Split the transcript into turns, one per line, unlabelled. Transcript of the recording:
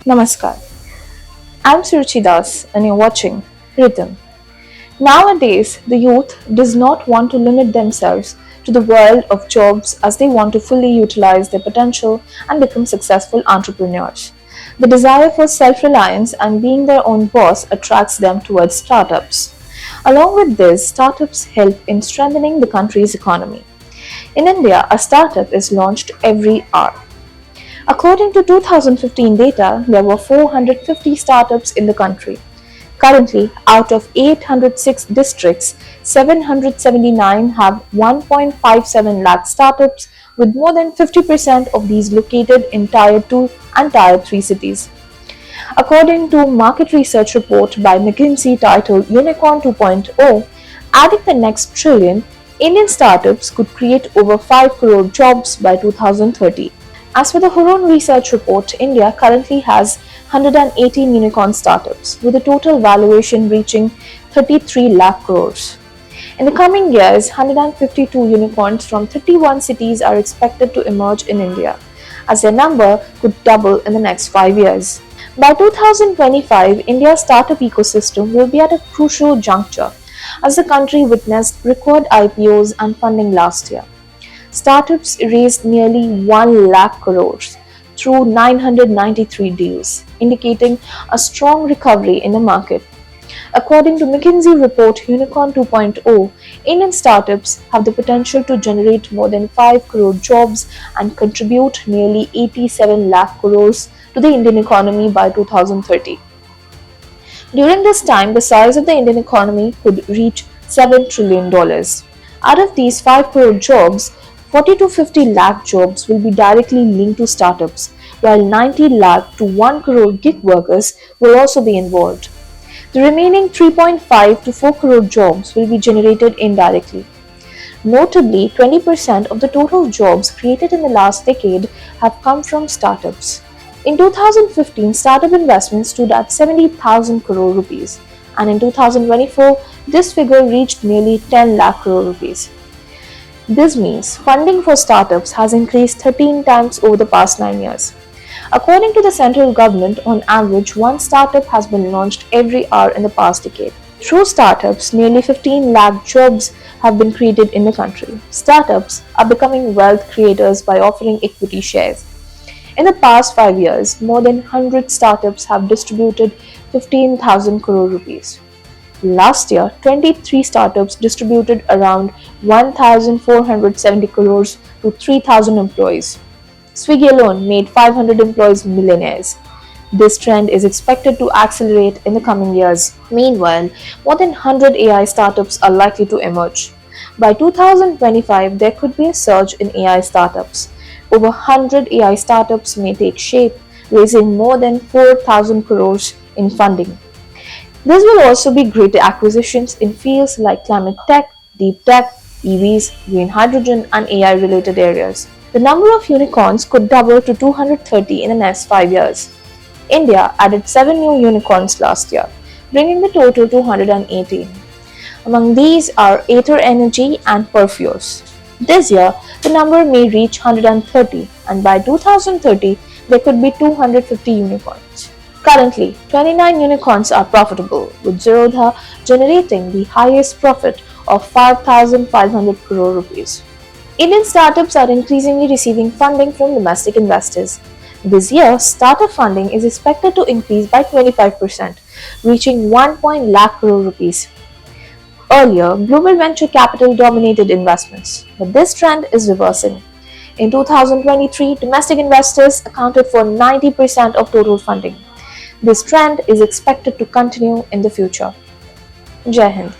Namaskar. I'm Suruchi Das and you're watching Ritam. Nowadays, the youth does not want to limit themselves to the world of jobs as they want to fully utilize their potential and become successful entrepreneurs. The desire for self-reliance and being their own boss attracts them towards startups. Along with this, startups help in strengthening the country's economy. In India, a startup is launched every hour. According to 2015 data, there were 450 startups in the country. Currently, out of 806 districts, 779 have 1.57 lakh startups, with more than 50% of these located in Tier 2 and Tier 3 cities. According to market research report by McKinsey titled Unicorn 2.0, adding the next trillion, Indian startups could create over 5 crore jobs by 2030. As for the Huron research report, India currently has 118 unicorn startups, with a total valuation reaching 33 lakh crores. In the coming years, 152 unicorns from 31 cities are expected to emerge in India, as their number could double in the next 5 years. By 2025, India's startup ecosystem will be at a crucial juncture, as the country witnessed record IPOs and funding last year. Startups raised nearly 1 lakh crores through 993 deals, indicating a strong recovery in the market. According to McKinsey report Unicorn 2.0, Indian startups have the potential to generate more than 5 crore jobs and contribute nearly 87 lakh crores to the Indian economy by 2030. During this time, the size of the Indian economy could reach $7 trillion. Out of these 5 crore jobs, 40 to 50 lakh jobs will be directly linked to startups, while 90 lakh to 1 crore gig workers will also be involved. The remaining 3.5 to 4 crore jobs will be generated indirectly. Notably, 20% of the total jobs created in the last decade have come from startups. In 2015, startup investments stood at 70,000 crore rupees, and in 2024, this figure reached nearly 10 lakh crore rupees. This means funding for startups has increased 13 times over the past 9 years. According to the central government, on average, one startup has been launched every hour in the past decade. Through startups, nearly 15 lakh jobs have been created in the country. Startups are becoming wealth creators by offering equity shares. In the past 5 years, more than 100 startups have distributed 15,000 crore rupees. Last year, 23 startups distributed around 1,470 crores to 3,000 employees. Swiggy alone made 500 employees millionaires. This trend is expected to accelerate in the coming years. Meanwhile, more than 100 AI startups are likely to emerge. By 2025, there could be a surge in AI startups. Over 100 AI startups may take shape, raising more than 4,000 crores in funding. This will also be great acquisitions in fields like climate tech, deep tech, EVs, green hydrogen, and AI related areas. The number of unicorns could double to 230 in the next 5 years. India added 7 new unicorns last year, bringing the total to 118. Among these are Aether Energy and Perfumes. This year, the number may reach 130, and by 2030, there could be 250 unicorns. Currently, 29 unicorns are profitable, with Zerodha generating the highest profit of 5,500 crore rupees. Indian startups are increasingly receiving funding from domestic investors. This year, startup funding is expected to increase by 25%, reaching 1 lakh crore rupees. Earlier, global venture capital dominated investments, but this trend is reversing. In 2023, domestic investors accounted for 90% of total funding. This trend is expected to continue in the future. Jai Hind.